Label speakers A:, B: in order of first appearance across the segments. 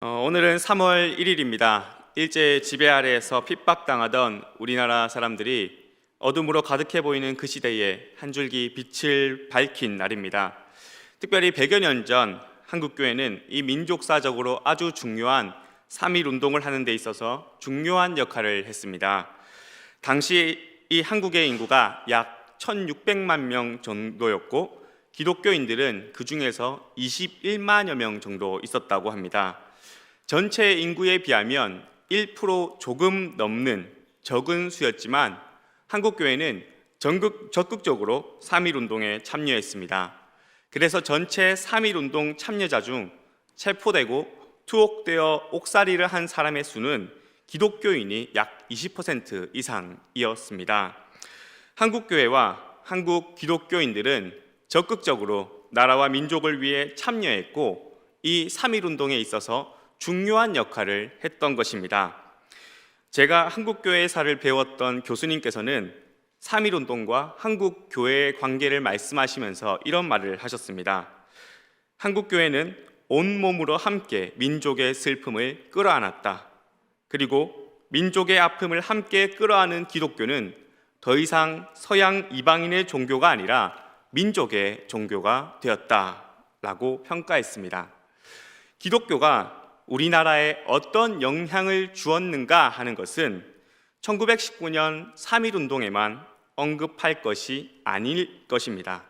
A: 오늘은 3월 1일입니다. 일제 지배 아래에서 핍박당하던 우리나라 사람들이 어둠으로 가득해 보이는 그 시대에 한 줄기 빛을 밝힌 날입니다. 특별히 100여 년 전 한국교회는 이 민족사적으로 아주 중요한 3.1 운동을 하는 데 있어서 중요한 역할을 했습니다. 당시 이 한국의 인구가 약 1600만 명 정도였고 기독교인들은 그 중에서 21만여 명 정도 있었다고 합니다. 전체 인구에 비하면 1% 조금 넘는 적은 수였지만 한국교회는 적극적으로 3.1 운동에 참여했습니다. 그래서 전체 3.1 운동 참여자 중 체포되고 투옥되어 옥살이를 한 사람의 수는 기독교인이 약 20% 이상이었습니다. 한국교회와 한국 기독교인들은 적극적으로 나라와 민족을 위해 참여했고 이 3.1 운동에 있어서 중요한 역할을 했던 것입니다. 제가 한국교회사를 배웠던 교수님께서는 3.1 운동과 한국교회의 관계를 말씀하시면서 이런 말을 하셨습니다. 한국교회는 온몸으로 함께 민족의 슬픔을 끌어안았다. 그리고 민족의 아픔을 함께 끌어안은 기독교는 더 이상 서양 이방인의 종교가 아니라 민족의 종교가 되었다라고 평가했습니다. 기독교가 우리나라에 어떤 영향을 주었는가 하는 것은 1919년 3.1 운동에만 언급할 것이 아닐 것입니다.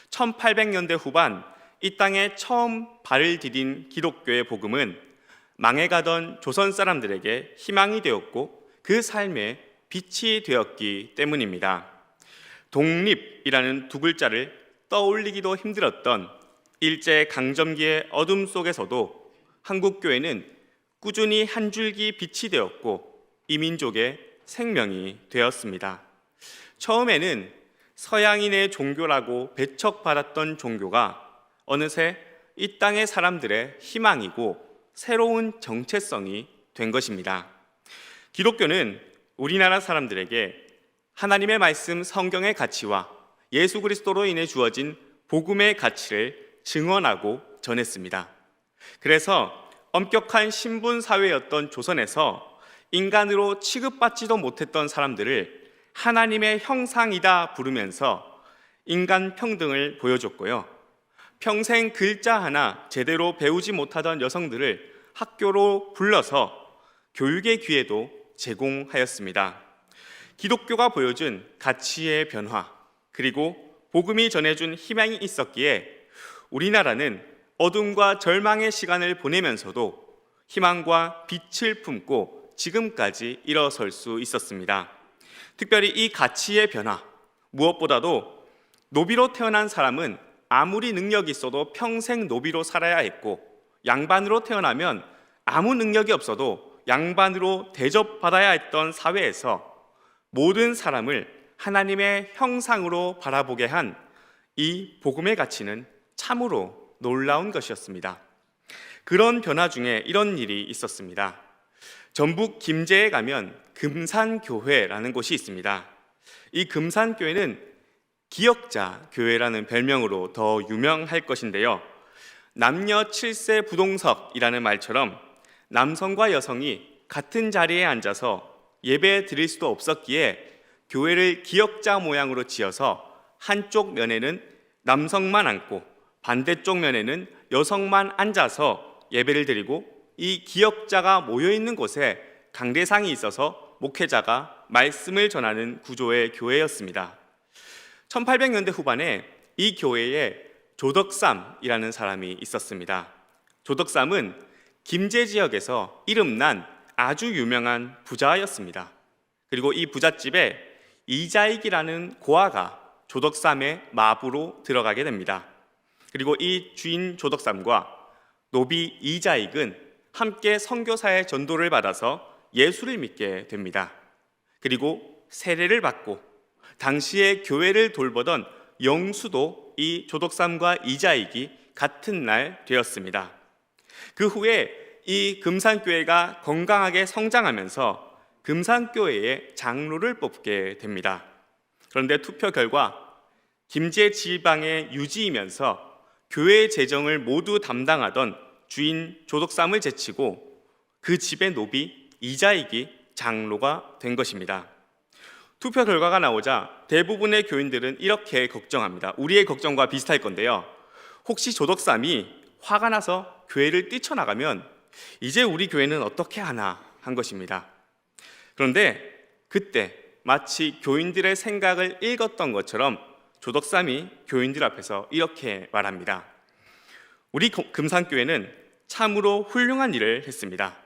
A: 1800년대 후반 이 땅에 처음 발을 디딘 기독교의 복음은 망해가던 조선 사람들에게 희망이 되었고 그 삶에 빛이 되었기 때문입니다. 독립이라는 두 글자를 떠올리기도 힘들었던 일제 강점기의 어둠 속에서도 한국교회는 꾸준히 한 줄기 빛이 되었고 이 민족의 생명이 되었습니다. 처음에는 서양인의 종교라고 배척받았던 종교가 어느새 이 땅의 사람들의 희망이고 새로운 정체성이 된 것입니다. 기독교는 우리나라 사람들에게 하나님의 말씀 성경의 가치와 예수 그리스도로 인해 주어진 복음의 가치를 증언하고 전했습니다. 그래서 엄격한 신분 사회였던 조선에서 인간으로 취급받지도 못했던 사람들을 하나님의 형상이다 부르면서 인간 평등을 보여줬고요. 평생 글자 하나 제대로 배우지 못하던 여성들을 학교로 불러서 교육의 기회도 제공하였습니다. 기독교가 보여준 가치의 변화, 그리고 복음이 전해준 희망이 있었기에 우리나라는 어둠과 절망의 시간을 보내면서도 희망과 빛을 품고 지금까지 일어설 수 있었습니다. 특별히 이 가치의 변화, 무엇보다도 노비로 태어난 사람은 아무리 능력이 있어도 평생 노비로 살아야 했고 양반으로 태어나면 아무 능력이 없어도 양반으로 대접받아야 했던 사회에서 모든 사람을 하나님의 형상으로 바라보게 한 이 복음의 가치는 참으로 놀라운 것이었습니다. 그런 변화 중에 이런 일이 있었습니다. 전북 김제에 가면 금산교회라는 곳이 있습니다. 이 금산교회는 기역자 교회라는 별명으로 더 유명할 것인데요. 남녀 7세 부동석이라는 말처럼 남성과 여성이 같은 자리에 앉아서 예배 드릴 수도 없었기에 교회를 기역자 모양으로 지어서 한쪽 면에는 남성만 앉고 반대쪽 면에는 여성만 앉아서 예배를 드리고 이 기역자가 모여있는 곳에 강대상이 있어서 목회자가 말씀을 전하는 구조의 교회였습니다. 1800년대 후반에 이 교회에 조덕삼이라는 사람이 있었습니다. 조덕삼은 김제 지역에서 이름난 아주 유명한 부자였습니다. 그리고 이 부잣집에 이자익이라는 고아가 조덕삼의 마부로 들어가게 됩니다. 그리고 이 주인 조덕삼과 노비 이자익은 함께 선교사의 전도를 받아서 예수를 믿게 됩니다. 그리고 세례를 받고 당시에 교회를 돌보던 영수도 이 조덕삼과 이자익이 같은 날 되었습니다. 그 후에 이 금산교회가 건강하게 성장하면서 금산교회의 장로를 뽑게 됩니다. 그런데 투표 결과 김제 지방의 유지이면서 교회 재정을 모두 담당하던 주인 조덕삼을 제치고 그 집의 노비 이자익이 장로가 된 것입니다. 투표 결과가 나오자 대부분의 교인들은 이렇게 걱정합니다. 우리의 걱정과 비슷할 건데요. 혹시 조덕삼이 화가 나서 교회를 뛰쳐나가면 이제 우리 교회는 어떻게 하나 한 것입니다. 그런데 그때 마치 교인들의 생각을 읽었던 것처럼 조덕삼이 교인들 앞에서 이렇게 말합니다. 우리 금산교회는 참으로 훌륭한 일을 했습니다.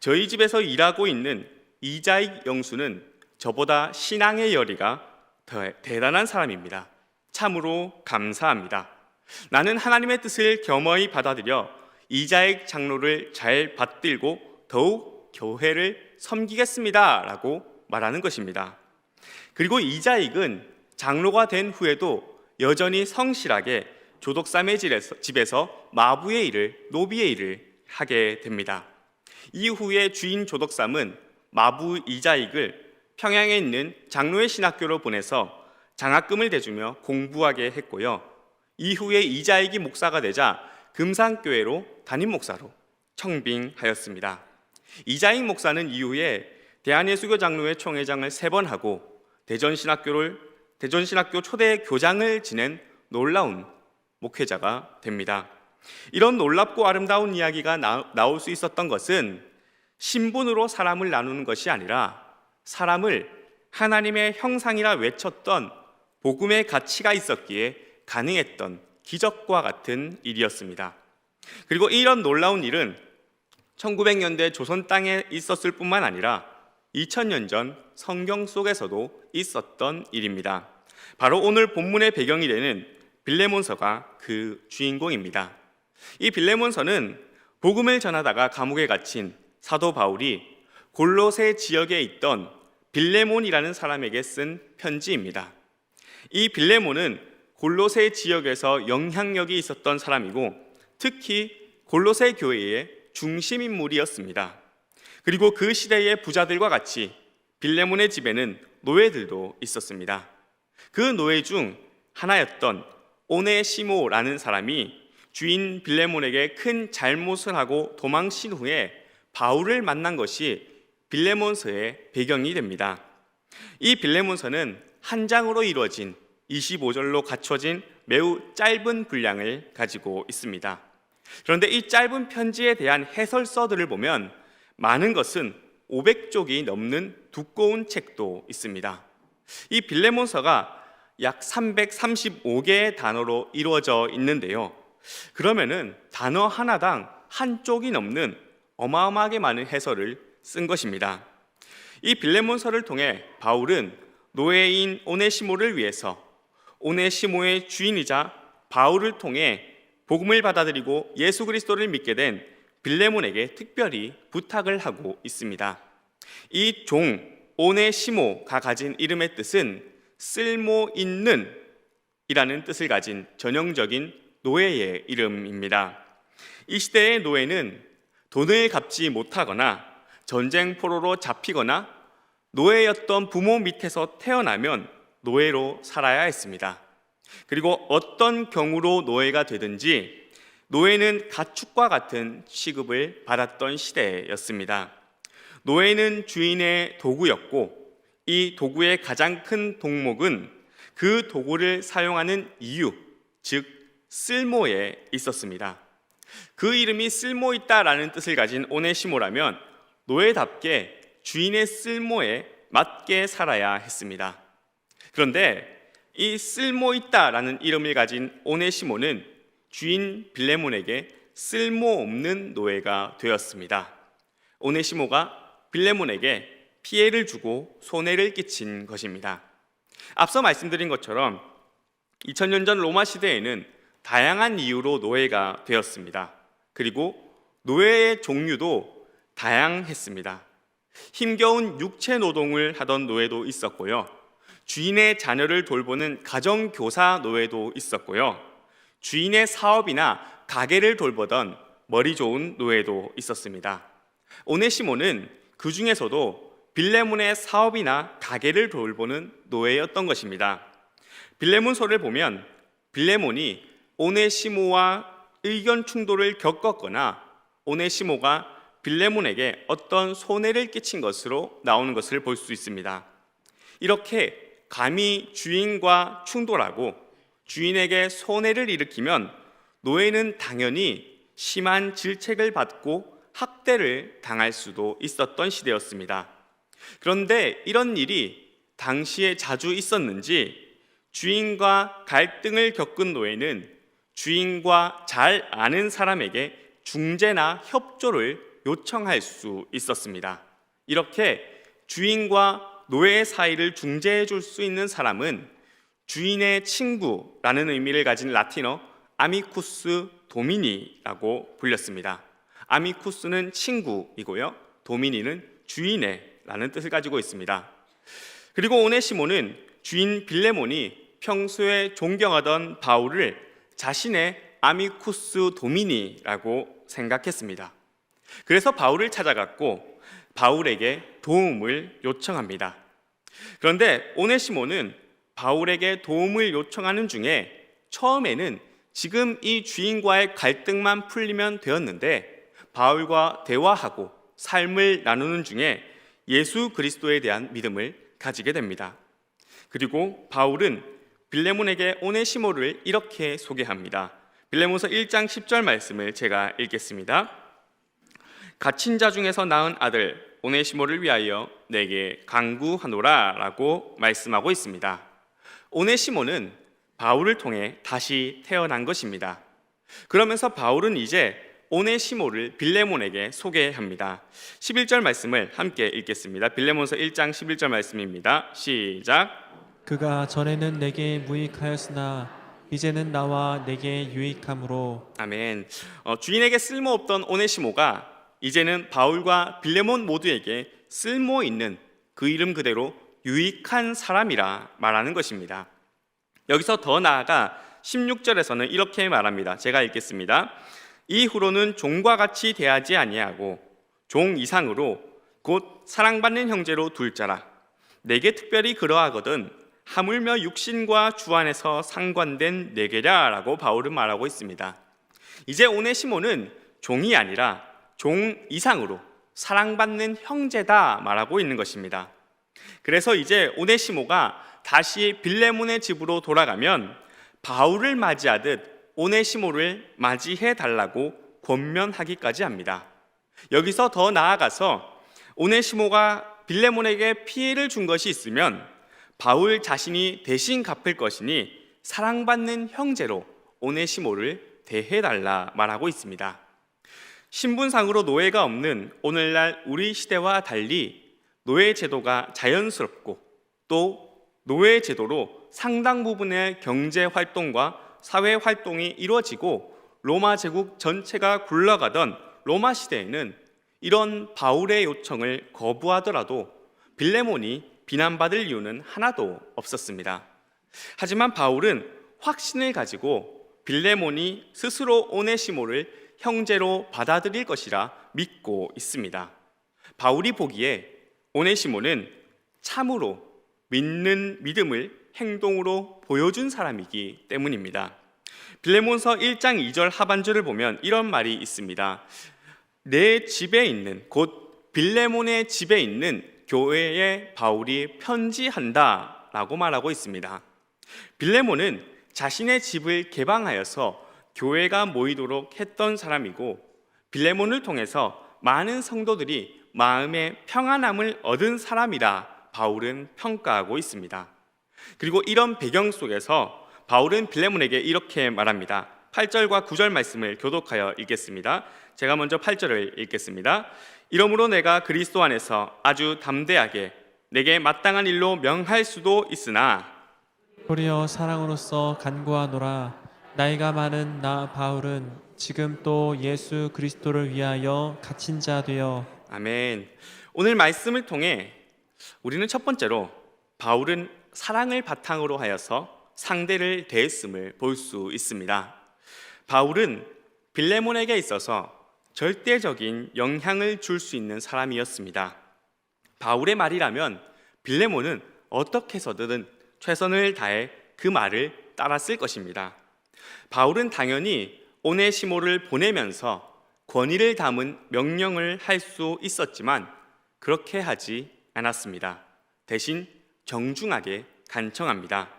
A: 저희 집에서 일하고 있는 이자익 영수는 저보다 신앙의 열의가 더 대단한 사람입니다. 참으로 감사합니다. 나는 하나님의 뜻을 겸허히 받아들여 이자익 장로를 잘 받들고 더욱 교회를 섬기겠습니다 라고 말하는 것입니다. 그리고 이자익은 장로가 된 후에도 여전히 성실하게 조덕삼의 집에서 마부의 일을, 노비의 일을 하게 됩니다. 이후에 주인 조덕삼은 마부 이자익을 평양에 있는 장로의 신학교로 보내서 장학금을 대주며 공부하게 했고요. 이후에 이자익이 목사가 되자 금산교회로 담임 목사로 청빙하였습니다. 이자익 목사는 이후에 대한예수교 장로회 총회장을 3번 하고 대전신학교 초대 교장을 지낸 놀라운 목회자가 됩니다. 이런 놀랍고 아름다운 이야기가 나올 수 있었던 것은 신분으로 사람을 나누는 것이 아니라 사람을 하나님의 형상이라 외쳤던 복음의 가치가 있었기에 가능했던 기적과 같은 일이었습니다. 그리고 이런 놀라운 일은 1900년대 조선 땅에 있었을 뿐만 아니라 2000년 전 성경 속에서도 있었던 일입니다. 바로 오늘 본문의 배경이 되는 빌레몬서가 그 주인공입니다. 이 빌레몬서는 복음을 전하다가 감옥에 갇힌 사도 바울이 골로새 지역에 있던 빌레몬이라는 사람에게 쓴 편지입니다. 이 빌레몬은 골로새 지역에서 영향력이 있었던 사람이고 특히 골로새 교회의 중심 인물이었습니다. 그리고 그 시대의 부자들과 같이 빌레몬의 집에는 노예들도 있었습니다. 그 노예 중 하나였던 오네시모라는 사람이 주인 빌레몬에게 큰 잘못을 하고 도망친 후에 바울을 만난 것이 빌레몬서의 배경이 됩니다. 이 빌레몬서는 한 장으로 이루어진 25절로 갖춰진 매우 짧은 분량을 가지고 있습니다. 그런데 이 짧은 편지에 대한 해설서들을 보면 많은 것은 500쪽이 넘는 두꺼운 책도 있습니다. 이 빌레몬서가 약 335개의 단어로 이루어져 있는데요. 그러면은 단어 하나당 한 쪽이 넘는 어마어마하게 많은 해설을 쓴 것입니다. 이 빌레몬서를 통해 바울은 노예인 오네시모를 위해서 오네시모의 주인이자 바울을 통해 복음을 받아들이고 예수 그리스도를 믿게 된 빌레몬에게 특별히 부탁을 하고 있습니다. 이 종 오네시모가 가진 이름의 뜻은 쓸모 있는 이라는 뜻을 가진 전형적인 노예의 이름입니다. 이 시대의 노예는 돈을 갚지 못하거나 전쟁 포로로 잡히거나 노예였던 부모 밑에서 태어나면 노예로 살아야 했습니다. 그리고 어떤 경우로 노예가 되든지 노예는 가축과 같은 취급을 받았던 시대였습니다. 노예는 주인의 도구였고 이 도구의 가장 큰 덕목은 그 도구를 사용하는 이유, 즉 쓸모에 있었습니다. 그 이름이 쓸모있다라는 뜻을 가진 오네시모라면 노예답게 주인의 쓸모에 맞게 살아야 했습니다. 그런데 이 쓸모있다라는 이름을 가진 오네시모는 주인 빌레몬에게 쓸모없는 노예가 되었습니다. 오네시모가 빌레몬에게 피해를 주고 손해를 끼친 것입니다. 앞서 말씀드린 것처럼 2000년 전 로마 시대에는 다양한 이유로 노예가 되었습니다. 그리고 노예의 종류도 다양했습니다. 힘겨운 육체 노동을 하던 노예도 있었고요. 주인의 자녀를 돌보는 가정교사 노예도 있었고요. 주인의 사업이나 가게를 돌보던 머리 좋은 노예도 있었습니다. 오네시모는 그 중에서도 빌레몬의 사업이나 가게를 돌보는 노예였던 것입니다. 빌레몬서를 보면 빌레몬이 오네시모와 의견 충돌을 겪었거나 오네시모가 빌레몬에게 어떤 손해를 끼친 것으로 나오는 것을 볼 수 있습니다. 이렇게 감히 주인과 충돌하고 주인에게 손해를 일으키면 노예는 당연히 심한 질책을 받고 학대를 당할 수도 있었던 시대였습니다. 그런데 이런 일이 당시에 자주 있었는지 주인과 갈등을 겪은 노예는 주인과 잘 아는 사람에게 중재나 협조를 요청할 수 있었습니다. 이렇게 주인과 노예의 사이를 중재해 줄 수 있는 사람은 주인의 친구라는 의미를 가진 라틴어 아미쿠스 도미니라고 불렸습니다. 아미쿠스는 친구이고요, 도미니는 주인의 라는 뜻을 가지고 있습니다. 그리고 오네시모는 주인 빌레몬이 평소에 존경하던 바울을 자신의 아미쿠스 도미니라고 생각했습니다. 그래서 바울을 찾아갔고 바울에게 도움을 요청합니다. 그런데 오네시모는 바울에게 도움을 요청하는 중에 처음에는 지금 이 주인과의 갈등만 풀리면 되었는데 바울과 대화하고 삶을 나누는 중에 예수 그리스도에 대한 믿음을 가지게 됩니다. 그리고 바울은 빌레몬에게 오네시모를 이렇게 소개합니다. 빌레몬서 1장 10절 말씀을 제가 읽겠습니다. 갇힌 자 중에서 낳은 아들 오네시모를 위하여 내게 간구하노라 라고 말씀하고 있습니다. 오네시모는 바울을 통해 다시 태어난 것입니다. 그러면서 바울은 이제 오네시모를 빌레몬에게 소개합니다. 11절 말씀을 함께 읽겠습니다. 빌레몬서 1장 11절 말씀입니다. 시작.
B: 그가 전에는 내게 무익하였으나 이제는 나와 내게 유익함으로.
A: 아멘. 주인에게 쓸모없던 오네시모가 이제는 바울과 빌레몬 모두에게 쓸모 있는 그 이름 그대로 유익한 사람이라 말하는 것입니다. 여기서 더 나아가 16절에서는 이렇게 말합니다. 제가 읽겠습니다. 이후로는 종과 같이 대하지 아니하고 종 이상으로 곧 사랑받는 형제로 둘 자라. 내게 특별히 그러하거든 하물며 육신과 주 안에서 상관된 내게라 라고 바울은 말하고 있습니다. 이제 오네시모는 종이 아니라 종 이상으로 사랑받는 형제다 말하고 있는 것입니다. 그래서 이제 오네시모가 다시 빌레몬의 집으로 돌아가면 바울을 맞이하듯 오네시모를 맞이해 달라고 권면하기까지 합니다. 여기서 더 나아가서 오네시모가 빌레몬에게 피해를 준 것이 있으면 바울 자신이 대신 갚을 것이니 사랑받는 형제로 오네시모를 대해달라 말하고 있습니다. 신분상으로 노예가 없는 오늘날 우리 시대와 달리 노예 제도가 자연스럽고 또 노예 제도로 상당 부분의 경제 활동과 사회 활동이 이루어지고 로마 제국 전체가 굴러가던 로마 시대에는 이런 바울의 요청을 거부하더라도 빌레몬이 비난받을 이유는 하나도 없었습니다. 하지만 바울은 확신을 가지고 빌레몬이 스스로 오네시모를 형제로 받아들일 것이라 믿고 있습니다. 바울이 보기에 오네시모는 참으로 믿는 믿음을 행동으로 보여준 사람이기 때문입니다. 빌레몬서 1장 2절 하반절을 보면 이런 말이 있습니다. 내 집에 있는 곧 빌레몬의 집에 있는 교회에 바울이 편지한다 라고 말하고 있습니다. 빌레몬은 자신의 집을 개방하여서 교회가 모이도록 했던 사람이고 빌레몬을 통해서 많은 성도들이 마음의 평안함을 얻은 사람이라 바울은 평가하고 있습니다. 그리고 이런 배경 속에서 바울은 빌레몬에게 이렇게 말합니다. 8절과 9절 말씀을 교독하여 읽겠습니다. 제가 먼저 8절을 읽겠습니다. 이러므로 내가 그리스도 안에서 아주 담대하게 내게 마땅한 일로 명할 수도 있으나
B: 도리어 사랑으로서 간구하노라. 나이가 많은 나 바울은 지금 또 예수 그리스도를 위하여 갇힌 자 되어.
A: 아멘. 오늘 말씀을 통해 우리는 첫 번째로 바울은 사랑을 바탕으로 하여서 상대를 대했음을 볼 수 있습니다. 바울은 빌레몬에게 있어서 절대적인 영향을 줄 수 있는 사람이었습니다. 바울의 말이라면 빌레몬은 어떻게 해서든 최선을 다해 그 말을 따랐을 것입니다. 바울은 당연히 오네시모를 보내면서 권위를 담은 명령을 할 수 있었지만 그렇게 하지 않았습니다. 대신 정중하게 간청합니다.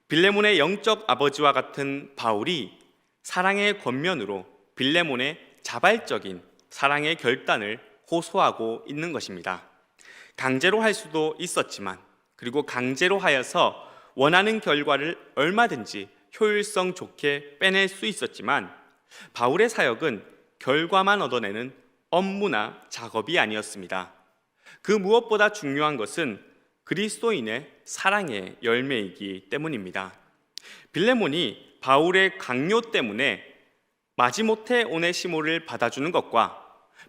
A: 빌레몬의 영적 아버지와 같은 바울이 사랑의 권면으로 빌레몬의 자발적인 사랑의 결단을 호소하고 있는 것입니다. 강제로 할 수도 있었지만, 그리고 강제로 하여서 원하는 결과를 얼마든지 효율성 좋게 빼낼 수 있었지만, 바울의 사역은 결과만 얻어내는 업무나 작업이 아니었습니다. 그 무엇보다 중요한 것은 그리스도인의 사랑의 열매이기 때문입니다. 빌레몬이 바울의 강요 때문에 마지못해 오네시모를 받아주는 것과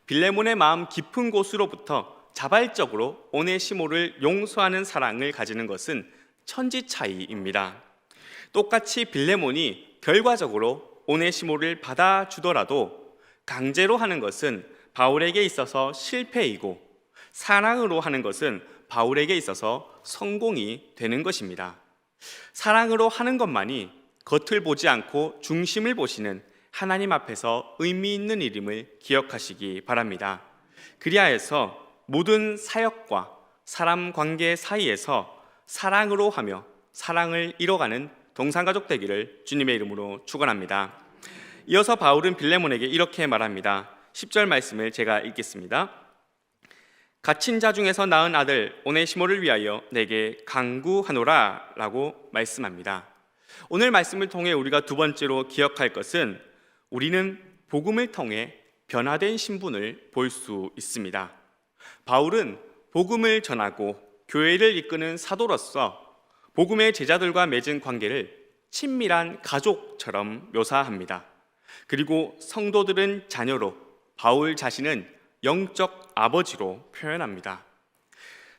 A: 빌레몬의 마음 깊은 곳으로부터 자발적으로 오네시모를 용서하는 사랑을 가지는 것은 천지 차이입니다. 똑같이 빌레몬이 결과적으로 오네시모를 받아주더라도 강제로 하는 것은 바울에게 있어서 실패이고, 사랑으로 하는 것은 바울에게 있어서 성공이 되는 것입니다. 사랑으로 하는 것만이 겉을 보지 않고 중심을 보시는 하나님 앞에서 의미 있는 일임을 기억하시기 바랍니다. 그리하여서 모든 사역과 사람 관계 사이에서 사랑으로 하며 사랑을 이뤄가는 동산가족 되기를 주님의 이름으로 축원합니다. 이어서 바울은 빌레몬에게 이렇게 말합니다. 10절 말씀을 제가 읽겠습니다. 갇힌 자 중에서 낳은 아들 오네시모를 위하여 내게 간구하노라 라고 말씀합니다. 오늘 말씀을 통해 우리가 두 번째로 기억할 것은, 우리는 복음을 통해 변화된 신분을 볼 수 있습니다. 바울은 복음을 전하고 교회를 이끄는 사도로서 복음의 제자들과 맺은 관계를 친밀한 가족처럼 묘사합니다. 그리고 성도들은 자녀로, 바울 자신은 영적 아버지로 표현합니다.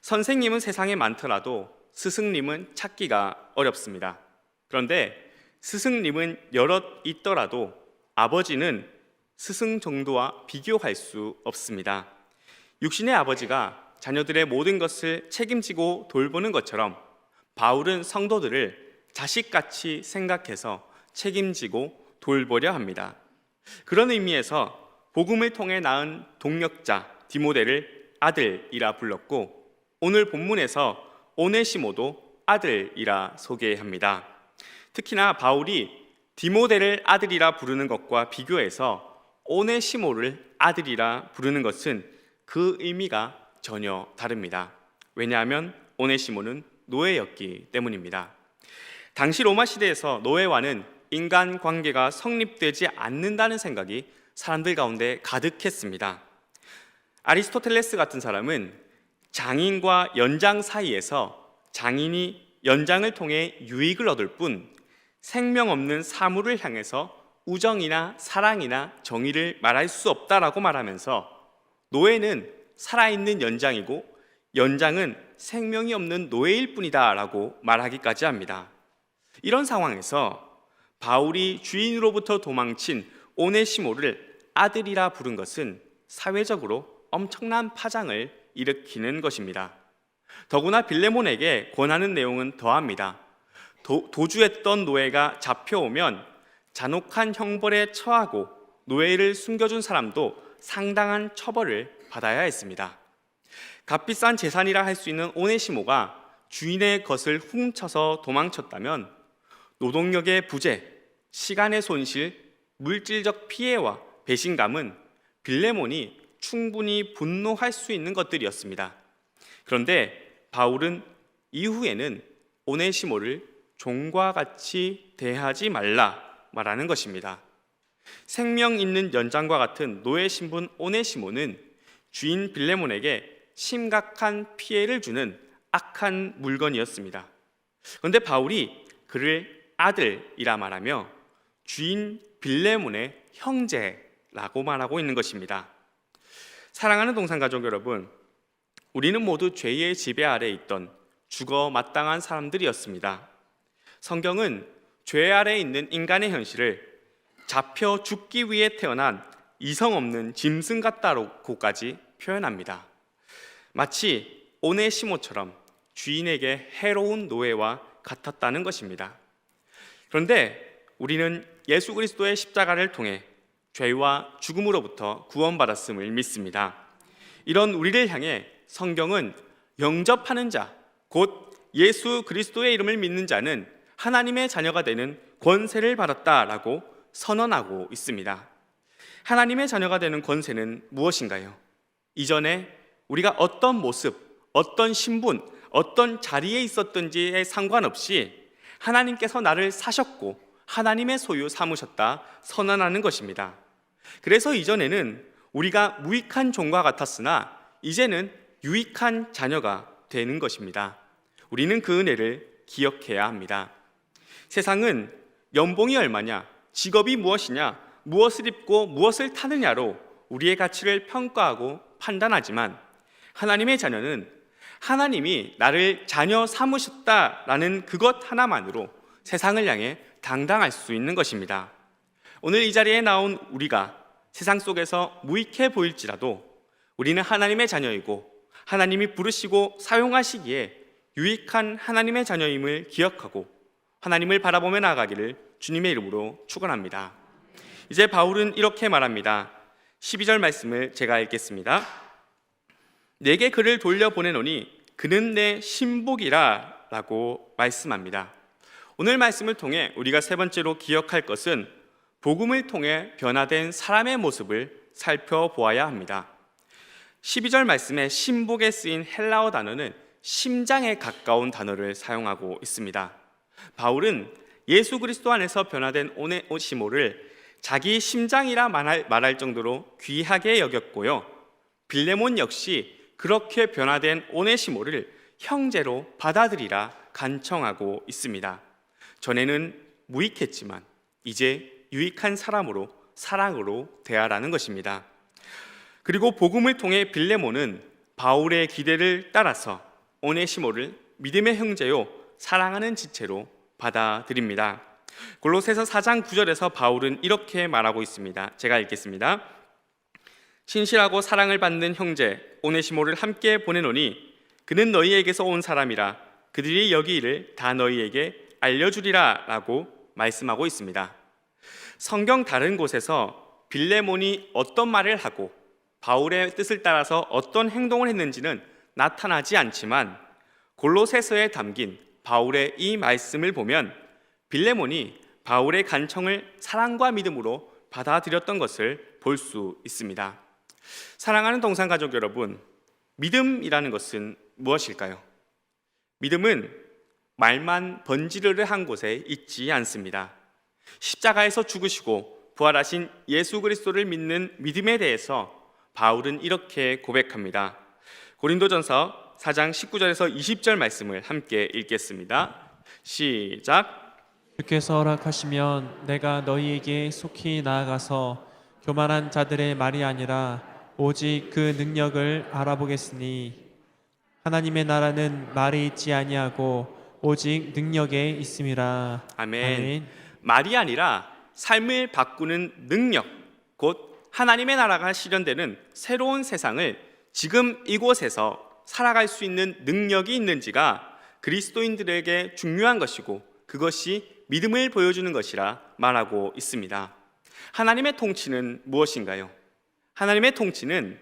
A: 선생님은 세상에 많더라도 스승님은 찾기가 어렵습니다. 그런데 스승님은 여럿 있더라도 아버지는 스승 정도와 비교할 수 없습니다. 육신의 아버지가 자녀들의 모든 것을 책임지고 돌보는 것처럼 바울은 성도들을 자식같이 생각해서 책임지고 돌보려 합니다. 그런 의미에서 복음을 통해 낳은 동력자 디모데를 아들이라 불렀고, 오늘 본문에서 오네시모도 아들이라 소개합니다. 특히나 바울이 디모데를 아들이라 부르는 것과 비교해서 오네시모를 아들이라 부르는 것은 그 의미가 전혀 다릅니다. 왜냐하면 오네시모는 노예였기 때문입니다. 당시 로마 시대에서 노예와는 인간관계가 성립되지 않는다는 생각이 사람들 가운데 가득했습니다. 아리스토텔레스 같은 사람은 장인과 연장 사이에서 장인이 연장을 통해 유익을 얻을 뿐 생명 없는 사물을 향해서 우정이나 사랑이나 정의를 말할 수 없다라고 말하면서, 노예는 살아있는 연장이고 연장은 생명이 없는 노예일 뿐이다 라고 말하기까지 합니다. 이런 상황에서 바울이 주인으로부터 도망친 오네시모를 아들이라 부른 것은 사회적으로 엄청난 파장을 일으키는 것입니다. 더구나 빌레몬에게 권하는 내용은 더합니다. 도주했던 노예가 잡혀오면 잔혹한 형벌에 처하고 노예를 숨겨준 사람도 상당한 처벌을 받아야 했습니다. 값비싼 재산이라 할 수 있는 오네시모가 주인의 것을 훔쳐서 도망쳤다면 노동력의 부재, 시간의 손실, 물질적 피해와 배신감은 빌레몬이 충분히 분노할 수 있는 것들이었습니다. 그런데 바울은 이후에는 오네시모를 종과 같이 대하지 말라 말하는 것입니다. 생명 있는 연장과 같은 노예 신분 오네시모는 주인 빌레몬에게 심각한 피해를 주는 악한 물건이었습니다. 그런데 바울이 그를 아들이라 말하며 주인 빌레몬의 형제라고 말하고 있는 것입니다. 사랑하는 동산가족 여러분, 우리는 모두 죄의 지배 아래 있던 죽어 마땅한 사람들이었습니다. 성경은 죄 아래 있는 인간의 현실을 잡혀 죽기 위해 태어난 이성 없는 짐승 같다고까지 표현합니다. 마치 오네시모처럼 주인에게 해로운 노예와 같았다는 것입니다. 그런데 우리는 예수 그리스도의 십자가를 통해 죄와 죽음으로부터 구원받았음을 믿습니다. 이런 우리를 향해 성경은 영접하는 자, 곧 예수 그리스도의 이름을 믿는 자는 하나님의 자녀가 되는 권세를 받았다라고 선언하고 있습니다. 하나님의 자녀가 되는 권세는 무엇인가요? 이전에 우리가 어떤 모습, 어떤 신분, 어떤 자리에 있었던지에 상관없이 하나님께서 나를 사셨고 하나님의 소유 삼으셨다 선언하는 것입니다. 그래서 이전에는 우리가 무익한 종과 같았으나 이제는 유익한 자녀가 되는 것입니다. 우리는 그 은혜를 기억해야 합니다. 세상은 연봉이 얼마냐, 직업이 무엇이냐, 무엇을 입고 무엇을 타느냐로 우리의 가치를 평가하고 판단하지만 하나님의 자녀는 하나님이 나를 자녀 삼으셨다라는 그것 하나만으로 세상을 향해 당당할 수 있는 것입니다. 오늘 이 자리에 나온 우리가 세상 속에서 무익해 보일지라도 우리는 하나님의 자녀이고 하나님이 부르시고 사용하시기에 유익한 하나님의 자녀임을 기억하고 하나님을 바라보며 나아가기를 주님의 이름으로 축원합니다. 이제 바울은 이렇게 말합니다. 12절 말씀을 제가 읽겠습니다. 내게 그를 돌려보내노니 그는 내 신복이라 라고 말씀합니다. 오늘 말씀을 통해 우리가 세 번째로 기억할 것은 복음을 통해 변화된 사람의 모습을 살펴보아야 합니다. 12절 말씀에 신복에 쓰인 헬라어 단어는 심장에 가까운 단어를 사용하고 있습니다. 바울은 예수 그리스도 안에서 변화된 오네시모를 자기 심장이라 말할 정도로 귀하게 여겼고요. 빌레몬 역시 그렇게 변화된 오네시모를 형제로 받아들이라 간청하고 있습니다. 전에는 무익했지만 이제 유익한 사람으로 사랑으로 대하라는 것입니다. 그리고 복음을 통해 빌레몬은 바울의 기대를 따라서 오네시모를 믿음의 형제요 사랑하는 지체로 받아들입니다. 골로새서 4장 9절에서 바울은 이렇게 말하고 있습니다. 제가 읽겠습니다. 신실하고 사랑을 받는 형제 오네시모를 함께 보내노니 그는 너희에게서 온 사람이라 그들이 여기 일을 다 너희에게 알려주리라 라고 말씀하고 있습니다. 성경 다른 곳에서 빌레몬이 어떤 말을 하고 바울의 뜻을 따라서 어떤 행동을 했는지는 나타나지 않지만 골로새서에 담긴 바울의 이 말씀을 보면 빌레몬이 바울의 간청을 사랑과 믿음으로 받아들였던 것을 볼 수 있습니다. 사랑하는 동산가족 여러분, 믿음이라는 것은 무엇일까요? 믿음은 말만 번지르르한 곳에 있지 않습니다. 십자가에서 죽으시고 부활하신 예수 그리스도를 믿는 믿음에 대해서 바울은 이렇게 고백합니다. 고린도전서 4장 19절에서 20절 말씀을 함께 읽겠습니다. 시작.
B: 주께서 허락하시면 내가 너희에게 속히 나아가서 교만한 자들의 말이 아니라 오직 그 능력을 알아보겠으니 하나님의 나라는 말이 있지 아니하고 오직 능력에 있음이라.
A: 아멘. 말이 아니라 삶을 바꾸는 능력, 곧 하나님의 나라가 실현되는 새로운 세상을 지금 이곳에서 살아갈 수 있는 능력이 있는지가 그리스도인들에게 중요한 것이고 그것이 믿음을 보여주는 것이라 말하고 있습니다. 하나님의 통치는 무엇인가요? 하나님의 통치는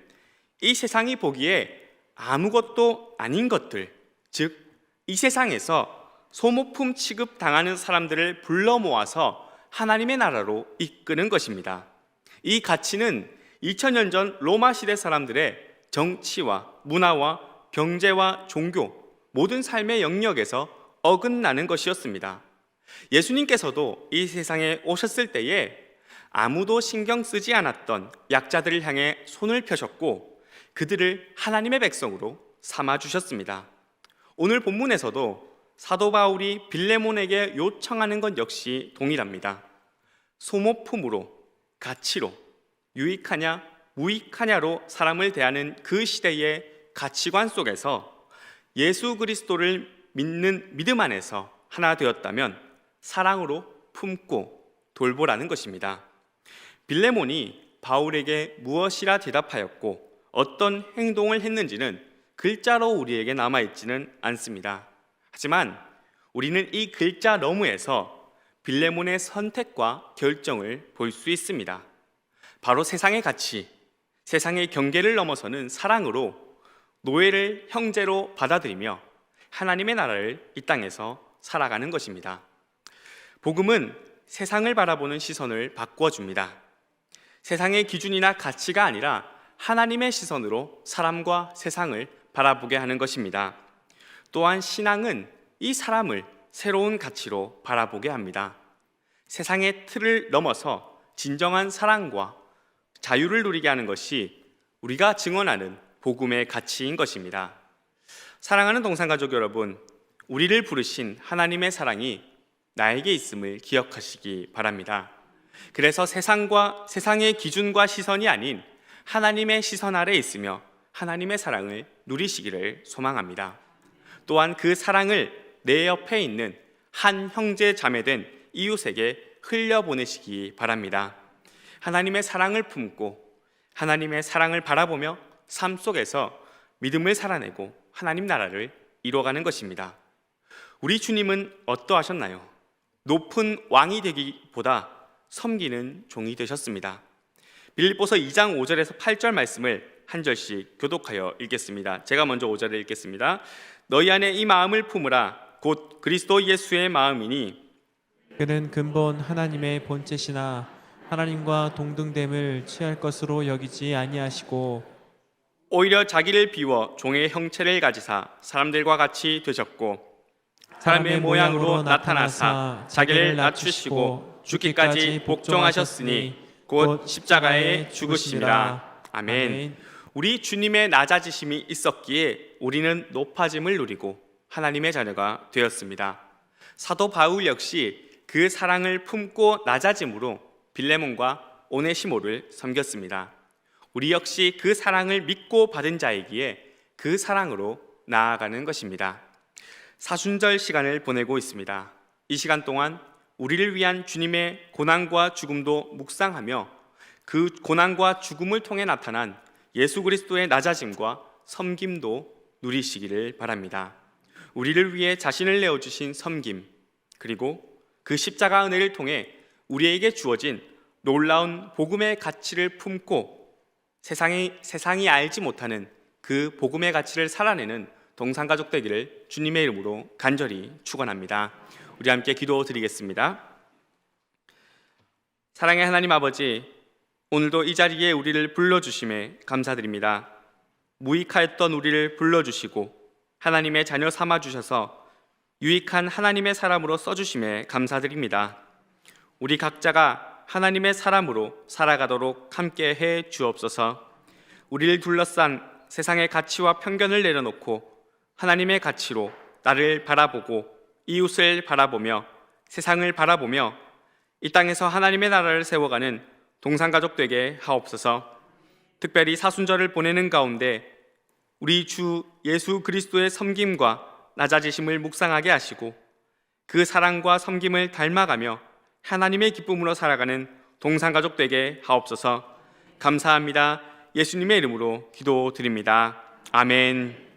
A: 이 세상이 보기에 아무것도 아닌 것들, 즉 이 세상에서 소모품 취급당하는 사람들을 불러 모아서 하나님의 나라로 이끄는 것입니다. 이 가치는 2000년 전 로마 시대 사람들의 정치와 문화와 경제와 종교, 모든 삶의 영역에서 어긋나는 것이었습니다. 예수님께서도 이 세상에 오셨을 때에 아무도 신경 쓰지 않았던 약자들을 향해 손을 펴셨고 그들을 하나님의 백성으로 삼아주셨습니다. 오늘 본문에서도 사도 바울이 빌레몬에게 요청하는 것 역시 동일합니다. 소모품으로, 가치로, 유익하냐 무익하냐로 사람을 대하는 그 시대의 가치관 속에서 예수 그리스도를 믿는 믿음 안에서 하나 되었다면 사랑으로 품고 돌보라는 것입니다. 빌레몬이 바울에게 무엇이라 대답하였고 어떤 행동을 했는지는 글자로 우리에게 남아있지는 않습니다. 하지만 우리는 이 글자 너머에서 빌레몬의 선택과 결정을 볼 수 있습니다. 바로 세상의 가치, 세상의 경계를 넘어서는 사랑으로 노예를 형제로 받아들이며 하나님의 나라를 이 땅에서 살아가는 것입니다. 복음은 세상을 바라보는 시선을 바꾸어줍니다. 세상의 기준이나 가치가 아니라 하나님의 시선으로 사람과 세상을 바라보게 하는 것입니다. 또한 신앙은 이 사람을 새로운 가치로 바라보게 합니다. 세상의 틀을 넘어서 진정한 사랑과 자유를 누리게 하는 것이 우리가 증언하는 복음의 가치인 것입니다. 사랑하는 동산가족 여러분, 우리를 부르신 하나님의 사랑이 나에게 있음을 기억하시기 바랍니다. 그래서 세상의 기준과 시선이 아닌 하나님의 시선 아래 있으며 하나님의 사랑을 누리시기를 소망합니다. 또한 그 사랑을 내 옆에 있는 한 형제 자매된 이웃에게 흘려보내시기 바랍니다. 하나님의 사랑을 품고 하나님의 사랑을 바라보며 삶 속에서 믿음을 살아내고 하나님 나라를 이루어가는 것입니다. 우리 주님은 어떠하셨나요? 높은 왕이 되기보다 섬기는 종이 되셨습니다. 빌립보서 2장 5절에서 8절 말씀을 한 절씩 교독하여 읽겠습니다. 제가 먼저 5절을 읽겠습니다. 너희 안에 이 마음을 품으라. 곧 그리스도 예수의 마음이니
B: 그는 근본 하나님의 본체시나 하나님과 동등됨을 취할 것으로 여기지 아니하시고
A: 오히려 자기를 비워 종의 형체를 가지사 사람들과 같이 되셨고 사람의 모양으로 나타나사 자기를 낮추시고 죽기까지 복종하셨으니 곧 십자가에 죽으심이라. 아멘. 우리 주님의 낮아지심이 있었기에 우리는 높아짐을 누리고 하나님의 자녀가 되었습니다. 사도 바울 역시 그 사랑을 품고 낮아짐으로 빌레몬과 오네시모를 섬겼습니다. 우리 역시 그 사랑을 믿고 받은 자이기에 그 사랑으로 나아가는 것입니다. 사순절 시간을 보내고 있습니다. 이 시간 동안 우리를 위한 주님의 고난과 죽음도 묵상하며 그 고난과 죽음을 통해 나타난 예수 그리스도의 낮아짐과 섬김도 누리시기를 바랍니다. 우리를 위해 자신을 내어주신 섬김, 그리고 그 십자가 은혜를 통해 우리에게 주어진 놀라운 복음의 가치를 품고 세상이 알지 못하는 그 복음의 가치를 살아내는 동산가족 되기를 주님의 이름으로 간절히 축원합니다. 우리 함께 기도드리겠습니다. 사랑의 하나님 아버지, 오늘도 이 자리에 우리를 불러주심에 감사드립니다. 무익하였던 우리를 불러주시고 하나님의 자녀 삼아주셔서 유익한 하나님의 사람으로 써주심에 감사드립니다. 우리 각자가 하나님의 사람으로 살아가도록 함께 해 주옵소서. 우리를 둘러싼 세상의 가치와 편견을 내려놓고 하나님의 가치로 나를 바라보고 이웃을 바라보며 세상을 바라보며 이 땅에서 하나님의 나라를 세워가는 동산가족 되게 하옵소서. 특별히 사순절을 보내는 가운데 우리 주 예수 그리스도의 섬김과 낮아지심을 묵상하게 하시고 그 사랑과 섬김을 닮아가며 하나님의 기쁨으로 살아가는 동산가족 되게 하옵소서. 감사합니다. 예수님의 이름으로 기도드립니다. 아멘.